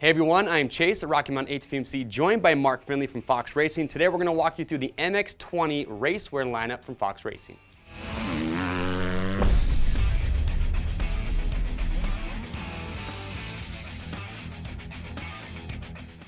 Hey everyone, I am Chase at Rocky Mountain ATV, joined by Mark Finley from Fox Racing. Today we're going to walk you through the MX-20 racewear lineup from Fox Racing.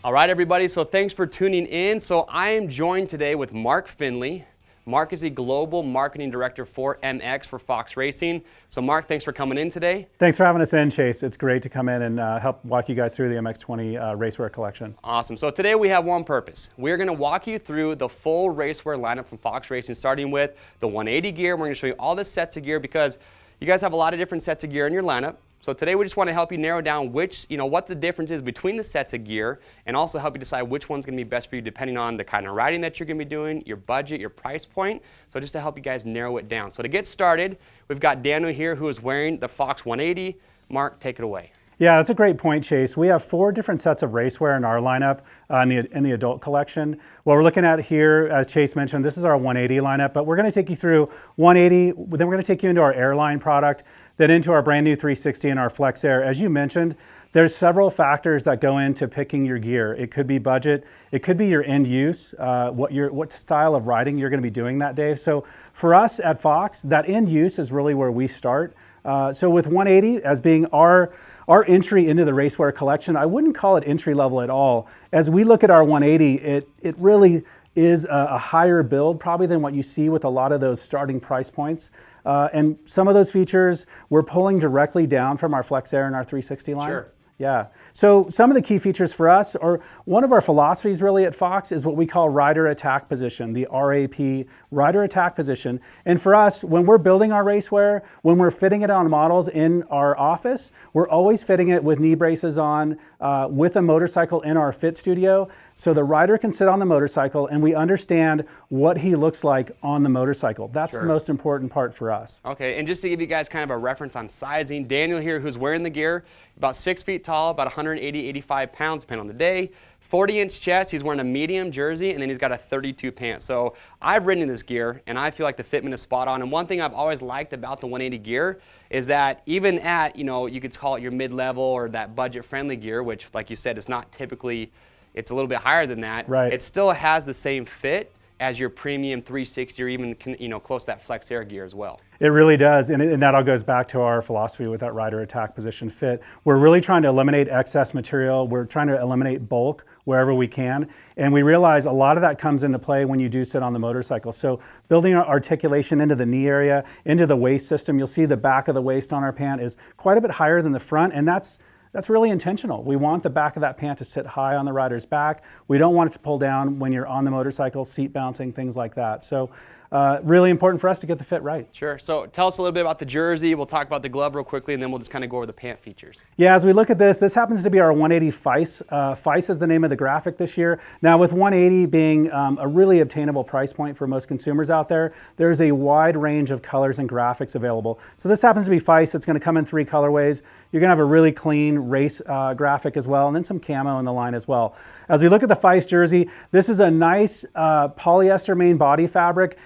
All right everybody, so thanks for tuning in. So I am joined today with Mark Finley. Mark is the Global Marketing Director for MX for Fox Racing. So Mark, thanks for coming in today. Thanks for having us in, Chase. It's great to come in and help walk you guys through the MX-20 racewear collection. Awesome. So today we have one purpose. We're going to walk you through the full racewear lineup from Fox Racing, starting with the 180 gear. We're going to show you all the sets of gear because you guys have a lot of different sets of gear in your lineup. So today we just want to help you narrow down what the difference is between the sets of gear, and also help you decide which one's going to be best for you depending on the kind of riding that you're going to be doing, your budget, your price point. So just to help you guys narrow it down. So to get started, we've got Daniel here who is wearing the Fox 180. Mark, take it away. Yeah, that's a great point, Chase. We have 4 different sets of racewear in our lineup in the adult collection. What we're looking at here, as Chase mentioned, this is our 180 lineup, but we're going to take you through 180, then we're going to take you into our Airline product, then into our brand new 360 and our Flex Air. As you mentioned, there's several factors that go into picking your gear. It could be budget, it could be your end use, what style of riding you're going to be doing that day. So for us at Fox, that end use is really where we start. So with 180 as being our entry into the racewear collection, I wouldn't call it entry level at all. As we look at our 180, it really is a higher build probably than what you see with a lot of those starting price points. And some of those features we're pulling directly down from our Flex Air and our 360 line. Sure. Yeah. So some of the key features for us, or one of our philosophies really at Fox, is what we call rider attack position, the RAP, rider attack position. And for us, when we're building our racewear, when we're fitting it on models in our office, we're always fitting it with knee braces on, with a motorcycle in our fit studio. So the rider can sit on the motorcycle and we understand what he looks like on the motorcycle. That's the most important part for us. Okay, and just to give you guys kind of a reference on sizing, Daniel here, who's wearing the gear, about 6 feet tall, about 180, 85 pounds, depending on the day. 40-inch chest, he's wearing a medium jersey, and then he's got a 32 pant. So I've ridden in this gear, and I feel like the fitment is spot on. And one thing I've always liked about the 180 gear is that even at, you could call it your mid-level or that budget-friendly gear, which, like you said, is not typically, it's a little bit higher than that. Right. It still has the same fit as your premium 360 or even close to that Flex Air gear as well. It really does, and that all goes back to our philosophy with that rider attack position fit. We're really trying to eliminate excess material. We're trying to eliminate bulk wherever we can, and we realize a lot of that comes into play when you do sit on the motorcycle. So building our articulation into the knee area, into the waist system, you'll see the back of the waist on our pant is quite a bit higher than the front, and that's really intentional. We want the back of that pant to sit high on the rider's back. We don't want it to pull down when you're on the motorcycle, seat bouncing, things like that. So really important for us to get the fit right. Sure. So tell us a little bit about the jersey. We'll talk about the glove real quickly, and then we'll just kind of go over the pant features. Yeah, as we look at this happens to be our 180 FICE. FICE is the name of the graphic this year. Now with 180 being a really obtainable price point for most consumers out there, there's a wide range of colors and graphics available. So this happens to be FICE. It's going to come in 3 colorways. You're going to have a really clean race graphic as well, and then some camo in the line as well. As we look at the FICE jersey, this is a nice polyester main body fabric.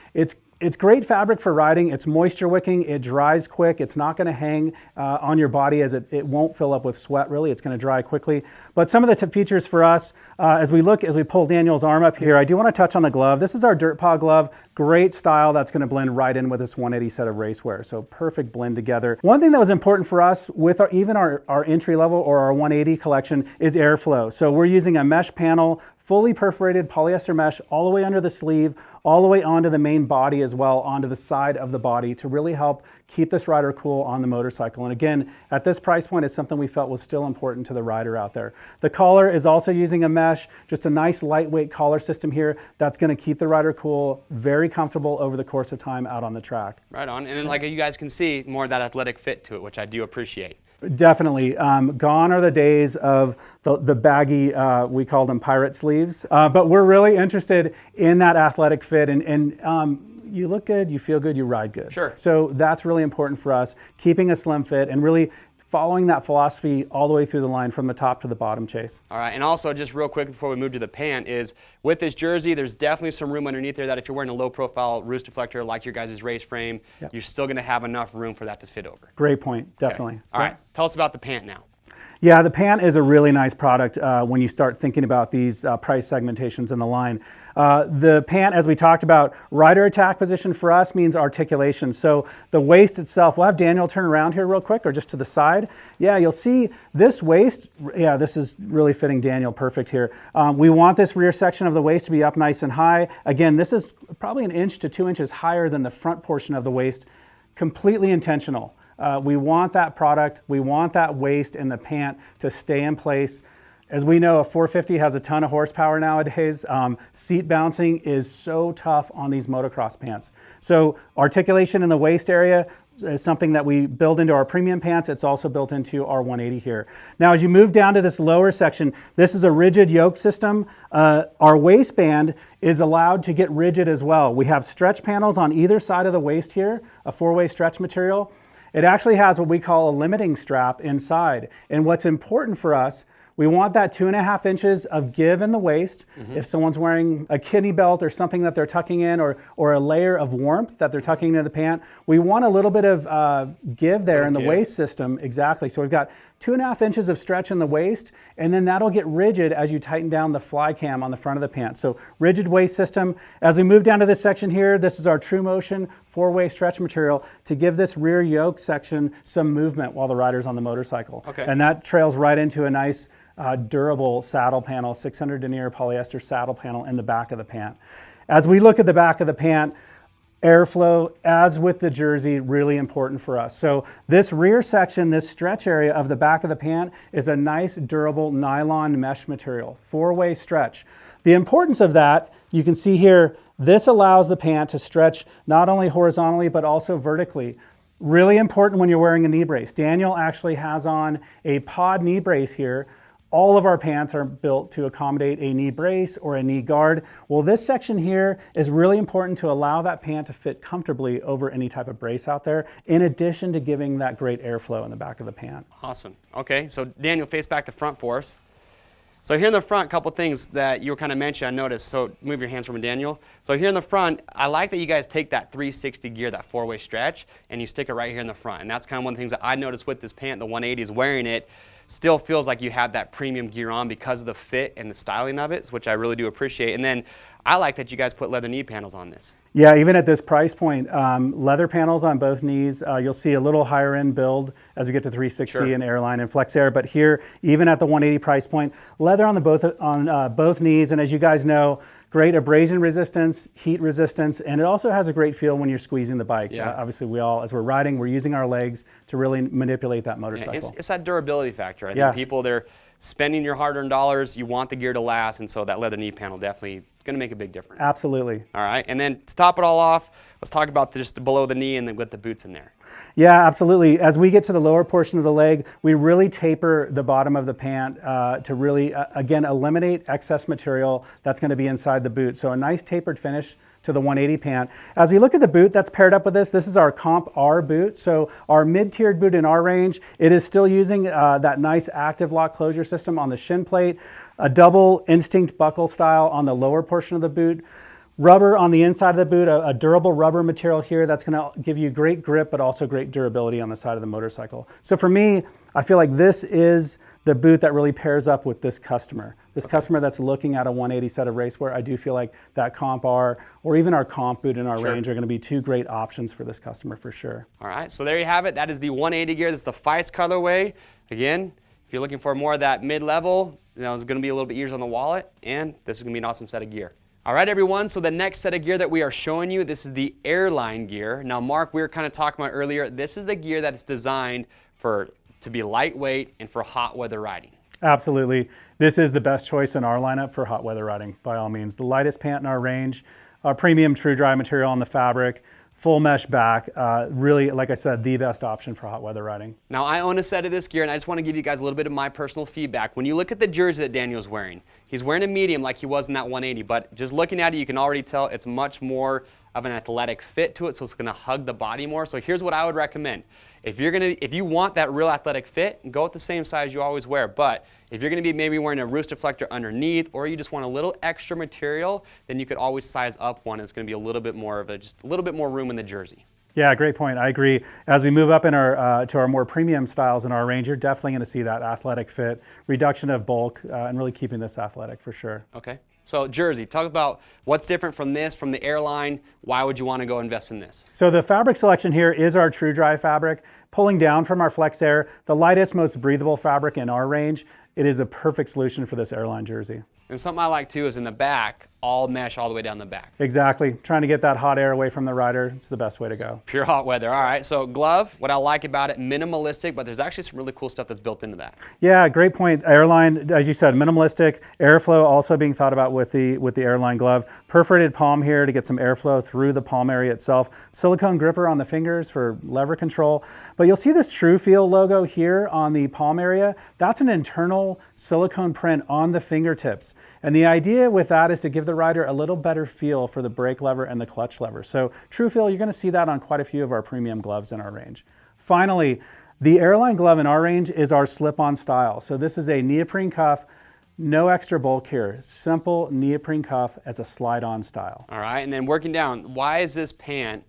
It's great fabric for riding. It's moisture wicking. It dries quick. It's not going to hang on your body as it won't fill up with sweat, really. It's going to dry quickly. But some of the features for us, as we pull Daniel's arm up here, I do want to touch on the glove. This is our Dirt Paw glove. Great style that's going to blend right in with this 180 set of racewear. So perfect blend together. One thing that was important for us with even our entry level or our 180 collection is airflow. So we're using a mesh panel, fully perforated polyester mesh all the way under the sleeve, all the way onto the main body as well, onto the side of the body to really help keep this rider cool on the motorcycle. And again, at this price point, it's something we felt was still important to the rider out there. The collar is also using a mesh, just a nice lightweight collar system here that's going to keep the rider cool, very comfortable over the course of time out on the track. Right on. And then like you guys can see, more of that athletic fit to it, which I do appreciate. Definitely. Gone are the days of the baggy, we call them pirate sleeves, but we're really interested in that athletic fit and you look good, you feel good, you ride good. Sure. So that's really important for us, keeping a slim fit and really following that philosophy all the way through the line from the top to the bottom, Chase. All right, and also just real quick before we move to the pant is with this jersey, there's definitely some room underneath there that if you're wearing a low profile roost deflector like your guys' race frame, you're still gonna have enough room for that to fit over. Great point, definitely. Okay. All right, tell us about the pant now. Yeah, the Pant is a really nice product when you start thinking about these price segmentations in the line. The Pant, as we talked about, rider attack position for us means articulation. So the waist itself, we'll have Daniel turn around here real quick or just to the side. Yeah, you'll see this waist. Yeah, this is really fitting Daniel perfect here. We want this rear section of the waist to be up nice and high. Again, this is probably 1 inch to 2 inches higher than the front portion of the waist. Completely intentional. We want that product, we want that waist in the Pant to stay in place. As we know, a 450 has a ton of horsepower nowadays. Seat bouncing is so tough on these motocross pants. So articulation in the waist area is something that we build into our premium pants. It's also built into our 180 here. Now, as you move down to this lower section, this is a rigid yoke system. Our waistband is allowed to get rigid as well. We have stretch panels on either side of the waist here, a 4-way stretch material. It actually has what we call a limiting strap inside. And what's important for us, we want that 2.5 inches of give in the waist. If someone's wearing a kidney belt or something that they're tucking in, or a layer of warmth that they're tucking into the pant, we want a little bit of give there in the waist system. Exactly. So we've got 2.5 inches of stretch in the waist, and then that'll get rigid as you tighten down the fly cam on the front of the pant. So rigid waist system. As we move down to this section here, this is our True Motion 4-way stretch material to give this rear yoke section some movement while the rider's on the motorcycle. Okay. And that trails right into a nice durable saddle panel, 600 denier polyester saddle panel in the back of the pant. As we look at the back of the pant, airflow, as with the jersey, really important for us. So this rear section, this stretch area of the back of the pant is a nice durable nylon mesh material, 4-way stretch. The importance of that, you can see here, this allows the pant to stretch not only horizontally but also vertically. Really important when you're wearing a knee brace. Daniel actually has on a pod knee brace here. All of our pants are built to accommodate a knee brace or a knee guard. Well, this section here is really important to allow that pant to fit comfortably over any type of brace out there, in addition to giving that great airflow in the back of the pant. Awesome. Okay, so Daniel, face back to front for us. So here in the front, a couple things that you were kind of mentioning, I noticed. So move your hands from Daniel. So here in the front, I like that you guys take that 360 gear, that 4-way stretch, and you stick it right here in the front. And that's kind of one of the things that I noticed with this pant, the 180 is wearing it. Still feels like you have that premium gear on because of the fit and the styling of it, which I really do appreciate. And then I like that you guys put leather knee panels on this. Yeah, even at this price point, leather panels on both knees. You'll see a little higher end build as we get to 360 and Airline and Flex Air. But here, even at the 180 price point, leather on both knees. And as you guys know, great abrasion resistance, heat resistance, and it also has a great feel when you're squeezing the bike. Yeah. Obviously, we all, as we're riding, we're using our legs to really manipulate that motorcycle. Yeah, it's that durability factor. I think people, they're spending your hard-earned dollars, you want the gear to last, and so that leather knee panel definitely going to make a big difference. Absolutely. All right, and then to top it all off, let's talk about just below the knee and then with the boots in there. Yeah, absolutely. As we get to the lower portion of the leg, we really taper the bottom of the pant to really, again, eliminate excess material that's going to be inside the boot. So a nice tapered finish to the 180 pant. As we look at the boot that's paired up with this is our Comp R boot. So our mid-tiered boot in our range, it is still using that nice active lock closure system on the shin plate, a double instinct buckle style on the lower portion of the boot, rubber on the inside of the boot, a durable rubber material here that's going to give you great grip but also great durability on the side of the motorcycle. So for me, I feel like this is the boot that really pairs up with this customer. This customer that's looking at a 180 set of racewear, I do feel like that Comp R or even our Comp boot in our range are going to be two great options for this customer for sure. All right, so there you have it. That is the 180 gear. This is the Feist colorway. Again, if you're looking for more of that mid-level, it's going to be a little bit easier on the wallet, and this is going to be an awesome set of gear. All right, everyone, so the next set of gear that we are showing you, this is the Airline gear. Now, Mark, we were kind of talking about earlier, this is the gear that is designed to be lightweight and for hot weather riding. Absolutely. This is the best choice in our lineup for hot weather riding, by all means. The lightest pant in our range, our premium true dry material on the fabric, full mesh back, really, like I said, the best option for hot weather riding. Now, I own a set of this gear, and I just want to give you guys a little bit of my personal feedback. When you look at the jersey that Daniel's wearing, he's wearing a medium like he was in that 180, but just looking at it, you can already tell it's much more of an athletic fit to it, so it's going to hug the body more. So here's what I would recommend. If you want that real athletic fit, go with the same size you always wear. But if you're going to be maybe wearing a roost deflector underneath, or you just want a little extra material, then you could always size up one. It's going to be a little bit more of just a little bit more room in the jersey. Yeah, great point. I agree. As we move up in our to our more premium styles in our range, you're definitely going to see that athletic fit, reduction of bulk, and really keeping this athletic for sure. Okay. So jersey, talk about what's different from this, from the airline. Why would you want to go invest in this? So the fabric selection here is our True Dry fabric, pulling down from our Flex Air, the lightest, most breathable fabric in our range. It is a perfect solution for this airline jersey. And something I like too is in the back, all mesh all the way down the back. Exactly. Trying to get that hot air away from the rider. It's the best way to go. Pure hot weather. All right. So glove, what I like about it, minimalistic, but there's actually some really cool stuff that's built into that. Yeah, great point. Airline, as you said, minimalistic. Airflow also being thought about with the airline glove. Perforated palm here to get some airflow through the palm area itself. Silicone gripper on the fingers for lever control. But you'll see this True Feel logo here on the palm area. That's an internal silicone print on the fingertips. And the idea with that is to give the rider a little better feel for the brake lever and the clutch lever. So True Feel, you're going to see that on quite a few of our premium gloves in our range. Finally, the airline glove in our range is our slip-on style. So this is a neoprene cuff, no extra bulk here. Simple neoprene cuff as a slide-on style. All right, and then working down, why is this pant,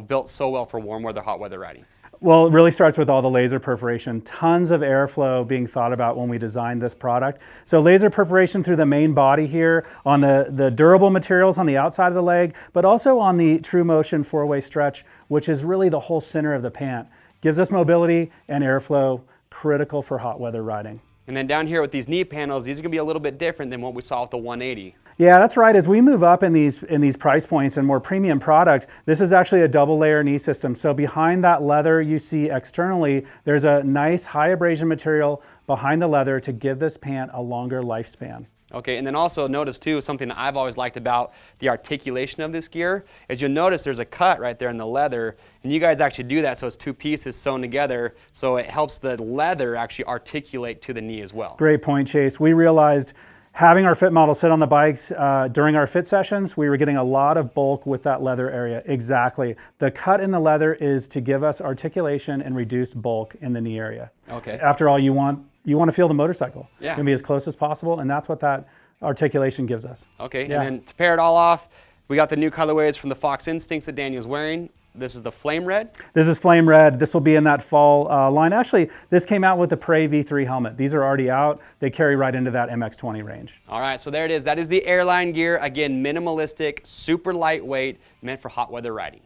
built so well for warm weather, hot weather riding? Well, it really starts with all the laser perforation. Tons of airflow being thought about when we designed this product. So laser perforation through the main body here on the durable materials on the outside of the leg, but also on the True Motion 4-way stretch, which is really the whole center of the pant. Gives us mobility and airflow, critical for hot weather riding. And then down here with these knee panels, these are going to be a little bit different than what we saw with the 180. Yeah, that's right. As we move up in these price points and more premium product, this is actually a double layer knee system. So behind that leather you see externally, there's a nice high abrasion material behind the leather to give this pant a longer lifespan. Okay, and then also notice too, something that I've always liked about the articulation of this gear is you'll notice there's a cut right there in the leather, and you guys actually do that so it's two pieces sewn together, so it helps the leather actually articulate to the knee as well. Great point, Chase. We realized having our fit model sit on the bikes during our fit sessions, we were getting a lot of bulk with that leather area. Exactly. The cut in the leather is to give us articulation and reduce bulk in the knee area. Okay. After all, you want to feel the motorcycle. Yeah. You can be as close as possible, and that's what that articulation gives us. Okay, Yeah. and then to pair it all off, we got the new colorways from the Fox Instincts that Daniel's wearing. This is the Flame Red. This is Flame Red. This will be in that fall line. Actually, this came out with the Prey V3 helmet. These are already out. They carry right into that MX-20 range. All right, so there it is. That is the airline gear. Again, minimalistic, super lightweight, meant for hot weather riding.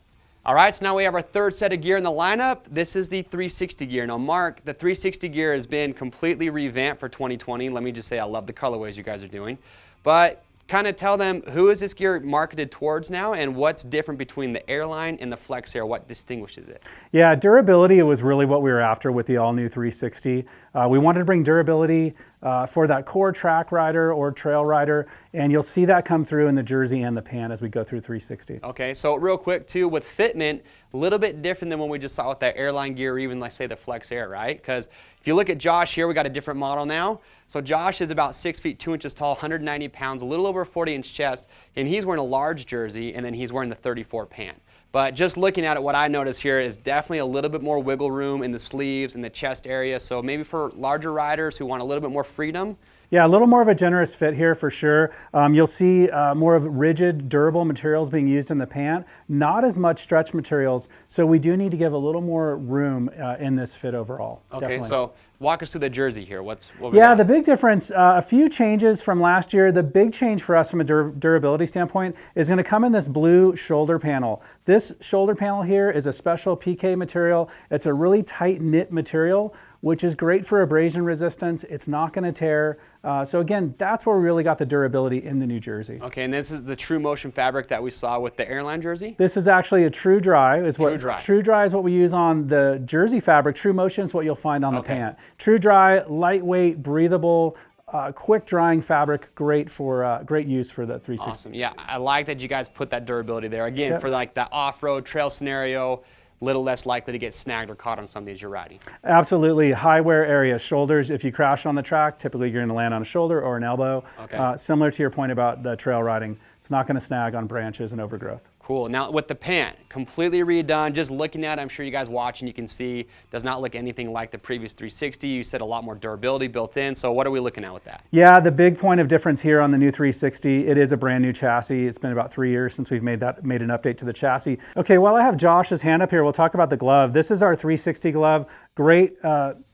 All right, so now we have our third set of gear in the lineup. This is the 360 gear. Now, Mark, the 360 gear has been completely revamped for 2020. Let me just say I love the colorways you guys are doing. But kind of tell them, who is this gear marketed towards now, and what's different between the airline and the Flex Air? What distinguishes it? Yeah, durability was really what we were after with the all-new 360. We wanted to bring durability for that core track rider or trail rider, and you'll see that come through in the jersey and the pant as we go through 360. Okay, so real quick too, with fitment, a little bit different than what we just saw with that airline gear, or even like say the Flex Air, right? Because if you look at Josh here, we got a different model now. So Josh is about 6 feet 2 inches tall, 190 pounds, a little over a 40-inch chest, and he's wearing a large jersey, and then he's wearing the 34 pant. But just looking at it, what I notice here is definitely a little bit more wiggle room in the sleeves and the chest area. So maybe for larger riders who want a little bit more freedom. Yeah, a little more of a generous fit here for sure. You'll see more of rigid, durable materials being used in the pant, not as much stretch materials. So we do need to give a little more room in this fit overall. Okay, Definitely. So walk us through the jersey here. What we Yeah, got? the big difference, a few changes from last year. The big change for us from a durability standpoint is going to come in this blue shoulder panel. This shoulder panel here is a special PK material. It's a really tight knit material, which is great for abrasion resistance. It's not going to tear. So again, that's where we really got the durability in the new jersey. Okay, and this is the True Motion fabric that we saw with the airline jersey? This is actually a True Dry. True Dry is what we use on the jersey fabric. True Motion is what you'll find on the pant. True Dry, lightweight, breathable, quick drying fabric, great use for the 360. Awesome. Yeah, I like that you guys put that durability there. Again, for like that off-road trail scenario, little less likely to get snagged or caught on something as you're riding. Absolutely. High wear area, shoulders. If you crash on the track, typically you're going to land on a shoulder or an elbow. Okay. Similar to your point about the trail riding, it's not going to snag on branches and overgrowth. Cool. Now with the Pant, completely redone. Just looking at it, I'm sure you guys watching, you can see, does not look anything like the previous 360. You said a lot more durability built in. So what are we looking at with that? Yeah, the big point of difference here on the new 360, it is a brand new chassis. It's been about 3 years since we've made an update to the chassis. Okay, while I have Josh's hand up here, we'll talk about the glove. This is our 360 glove. Great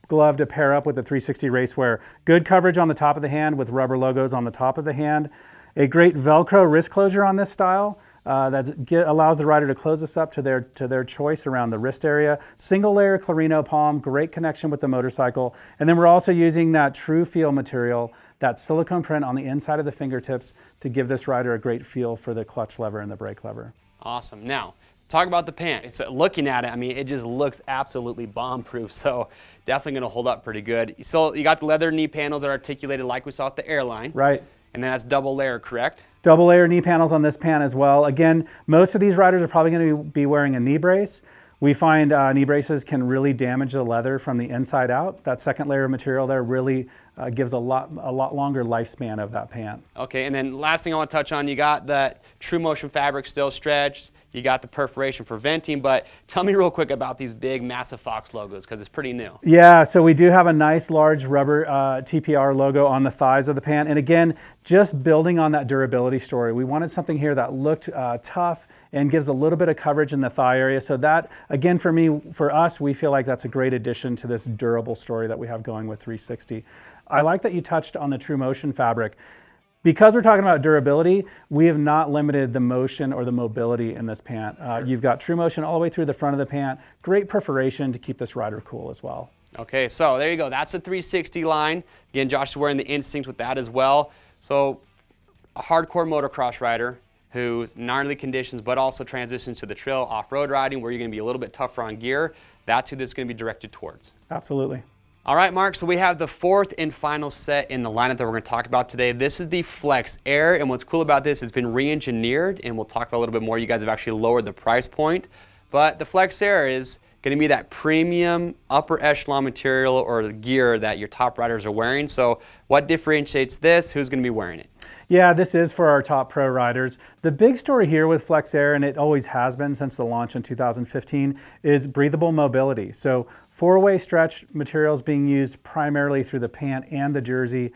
glove to pair up with the 360 racewear. Good coverage on the top of the hand with rubber logos on the top of the hand. A great Velcro wrist closure on this style. That allows the rider to close this up to their choice around the wrist area. Single layer Clarino palm, great connection with the motorcycle. And then we're also using that true feel material, that silicone print on the inside of the fingertips to give this rider a great feel for the clutch lever and the brake lever. Awesome. Now, talk about the Pant. It's looking at it, I mean, it just looks absolutely bomb-proof, so definitely going to hold up pretty good. So you got the leather knee panels that are articulated like we saw at the Airline. Right. And then that's double layer, correct? Double layer knee panels on this Pant as well. Again, most of these riders are probably going to be wearing a knee brace. We find knee braces can really damage the leather from the inside out. That second layer of material there really gives a lot longer lifespan of that Pant. Okay, and then last thing I want to touch on, you got that True Motion fabric still stretched. You got the perforation for venting, but tell me real quick about these big, massive Fox logos, because it's pretty new. Yeah, so we do have a nice, large rubber TPR logo on the thighs of the Pant. And again, just building on that durability story. We wanted something here that looked tough and gives a little bit of coverage in the thigh area. So that, again, for us, we feel like that's a great addition to this durable story that we have going with 360. I like that you touched on the True Motion fabric. Because we're talking about durability, we have not limited the motion or the mobility in this Pant. You've got True Motion all the way through the front of the Pant. Great perforation to keep this rider cool as well. Okay, so there you go. That's the 360 line. Again, Josh is wearing the Instinct with that as well. So a hardcore motocross rider who's gnarly conditions, but also transitions to the trail off-road riding where you're going to be a little bit tougher on gear. That's who this is going to be directed towards. Absolutely. All right, Mark, so we have the fourth and final set in the lineup that we're going to talk about today. This is the Flex Air, and what's cool about this, it's been re-engineered, and we'll talk about a little bit more. You guys have actually lowered the price point, but the Flex Air is going to be that premium upper echelon material or gear that your top riders are wearing. So what differentiates this? Who's going to be wearing it? Yeah, this is for our top pro riders. The big story here with Flex Air, and it always has been since the launch in 2015, is breathable mobility. So four-way stretch materials being used primarily through the Pant and the jersey.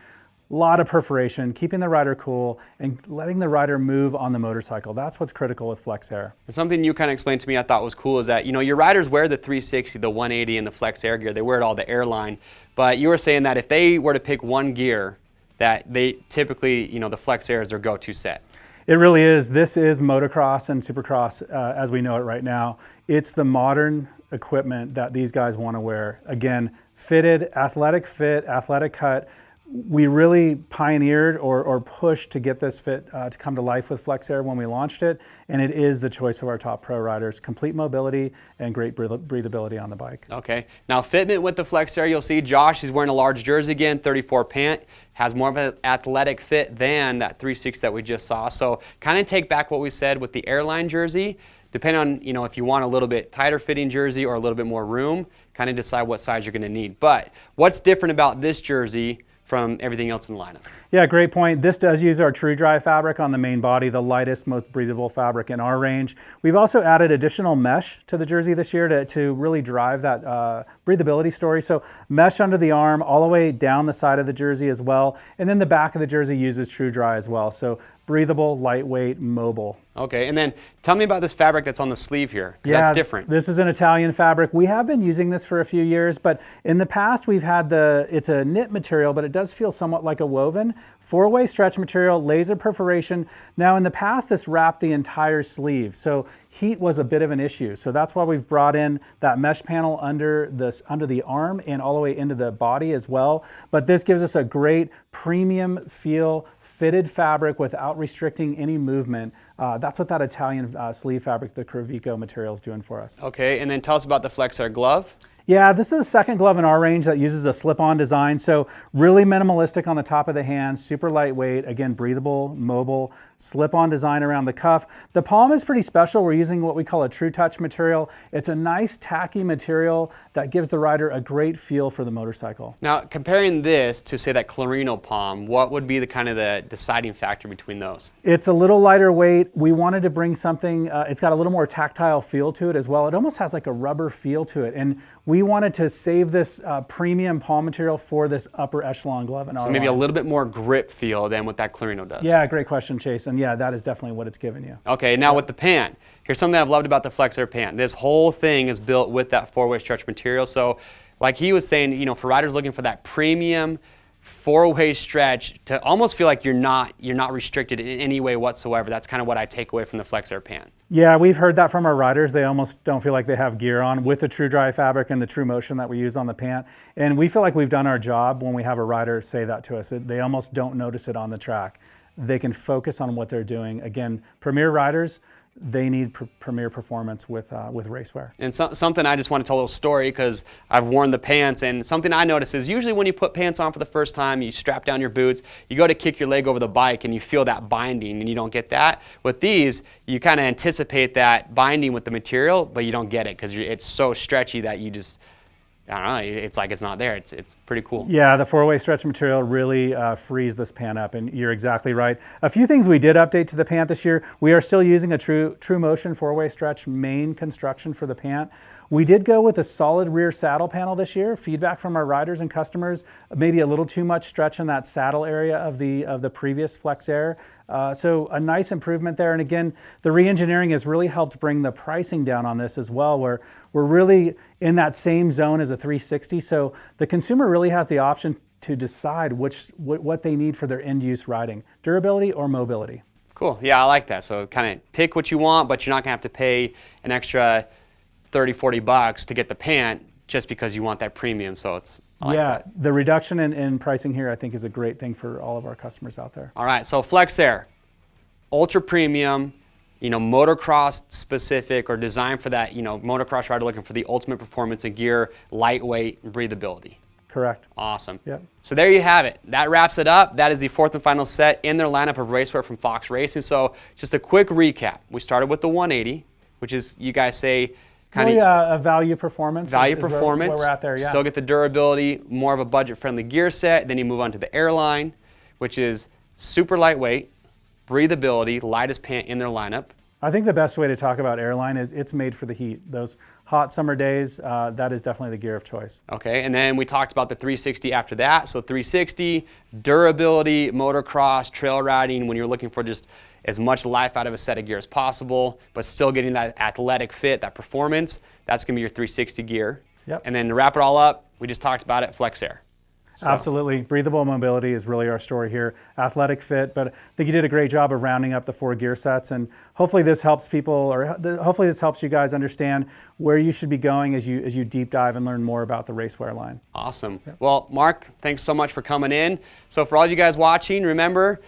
A lot of perforation, keeping the rider cool and letting the rider move on the motorcycle. That's what's critical with Flex Air. And something you kind of explained to me I thought was cool is that, you know, your riders wear the 360, the 180, and the Flex Air gear. They wear it all the Airline. But you were saying that if they were to pick one gear, that they typically, you know, the Flex Air is their go-to set. It really is. This is motocross and supercross as we know it right now. It's the modern equipment that these guys want to wear. Again, fitted, athletic fit, athletic cut. We really pioneered or pushed to get this fit to come to life with Flex Air when we launched it, and it is the choice of our top pro riders. Complete mobility and great breathability on the bike. Okay, now fitment with the Flex Air, you'll see Josh, he's wearing a large jersey again, 34 Pant, has more of an athletic fit than that 360 that we just saw. So kind of take back what we said with the Airline jersey. Depending on, you know, if you want a little bit tighter fitting jersey or a little bit more room, kind of decide what size you're going to need. But what's different about this jersey from everything else in the lineup? Yeah, great point. This does use our True Dry fabric on the main body, the lightest, most breathable fabric in our range. We've also added additional mesh to the jersey this year to really drive that breathability story. So mesh under the arm, all the way down the side of the jersey as well. And then the back of the jersey uses True Dry as well. So breathable, lightweight, mobile. Okay, and then tell me about this fabric that's on the sleeve here, because that's different. This is an Italian fabric. We have been using this for a few years, but in the past we've had it's a knit material, but it does feel somewhat like a woven. Four-way stretch material, laser perforation. Now in the past this wrapped the entire sleeve, so heat was a bit of an issue. So that's why we've brought in that mesh panel under the arm and all the way into the body as well. But this gives us a great premium feel, fitted fabric without restricting any movement. That's what that Italian sleeve fabric, the Crevico material, is doing for us. Okay, and then tell us about the Flex Air glove. Yeah, this is the second glove in our range that uses a slip-on design. So really minimalistic on the top of the hand, super lightweight, again, breathable, mobile, slip-on design around the cuff. The palm is pretty special. We're using what we call a true touch material. It's a nice tacky material that gives the rider a great feel for the motorcycle. Now, comparing this to say that Clarino palm, what would be the kind of the deciding factor between those? It's a little lighter weight. We wanted to bring something, it's got a little more tactile feel to it as well. It almost has like a rubber feel to it. And we wanted to save this premium palm material for this upper echelon glove in our So maybe line. a little bit more grip feel than what that Clarino does. Yeah, great question, Chase. And yeah, that is definitely what it's given you. Okay, now with the Pant, here's something I've loved about the Flex Air Pant. This whole thing is built with that four-way stretch material. So like he was saying, you know, for riders looking for that premium four-way stretch to almost feel like you're not restricted in any way whatsoever. That's kind of what I take away from the Flex Air Pant. Yeah, we've heard that from our riders. They almost don't feel like they have gear on with the true dry fabric and the true motion that we use on the Pant. And we feel like we've done our job when we have a rider say that to us. They almost don't notice it on the track. They can focus on what they're doing. Again, premier riders, they need premier performance with racewear. And something I just want to tell a little story because I've worn the pants, and something I notice is usually when you put pants on for the first time, you strap down your boots, you go to kick your leg over the bike and you feel that binding and you don't get that. With these, you kind of anticipate that binding with the material, but you don't get it because it's so stretchy that you just, I don't know, it's like it's not there. It's pretty cool. Yeah, the four-way stretch material really frees this Pant up, and you're exactly right. A few things we did update to the Pant this year. We are still using a true motion four-way stretch main construction for the Pant. We did go with a solid rear saddle panel this year. Feedback from our riders and customers, maybe a little too much stretch in that saddle area of the previous Flex Air. So a nice improvement there. And again, the re-engineering has really helped bring the pricing down on this as well, where we're really in that same zone as a 360. So the consumer really has the option to decide what they need for their end-use riding, durability or mobility. Cool. Yeah, I like that. So kind of pick what you want, but you're not going to have to pay an extra 30, 40 bucks to get the Pant just because you want that premium. So I like that. The reduction in pricing here I think is a great thing for all of our customers out there. All right, so Flex Air, ultra premium, you know, motocross specific or designed for that, you know, motocross rider looking for the ultimate performance in gear, lightweight, and breathability. Correct. Awesome. Yep. So there you have it. That wraps it up. That is the fourth and final set in their lineup of racewear from Fox Racing. So just a quick recap. We started with the 180, which is, you guys say, really a value performance. Value is performance. where we're at there, yeah. Still get the durability, more of a budget-friendly gear set. Then you move on to the Airline, which is super lightweight, breathability, lightest Pant in their lineup. I think the best way to talk about Airline is it's made for the heat. Those hot summer days, that is definitely the gear of choice. Okay, and then we talked about the 360 after that. So 360, durability, motocross, trail riding, when you're looking for just as much life out of a set of gear as possible, but still getting that athletic fit, that performance, that's gonna be your 360 gear. Yep. And then to wrap it all up, we just talked about it, Flex Air. So. Absolutely. Breathable mobility is really our story here. Athletic fit, but I think you did a great job of rounding up the 4 gear sets, and hopefully this helps people, or hopefully this helps you guys understand where you should be going as you deep dive and learn more about the racewear line. Awesome. Yep. Well, Mark, thanks so much for coming in. So for all of you guys watching, remember,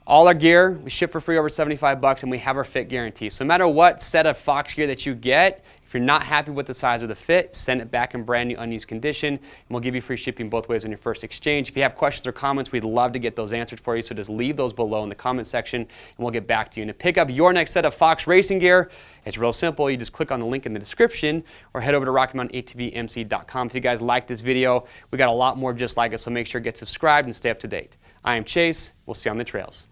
all our gear, we ship for free over 75 bucks, and we have our fit guarantee. So no matter what set of Fox gear that you get, if you're not happy with the size or the fit, send it back in brand new unused condition, and we'll give you free shipping both ways on your first exchange. If you have questions or comments, we'd love to get those answered for you, so just leave those below in the comment section, and we'll get back to you. And to pick up your next set of Fox racing gear, it's real simple. You just click on the link in the description or head over to RockyMountainATVMC.com. If you guys like this video, we got a lot more just like it, so make sure to get subscribed and stay up to date. I am Chase. We'll see you on the trails.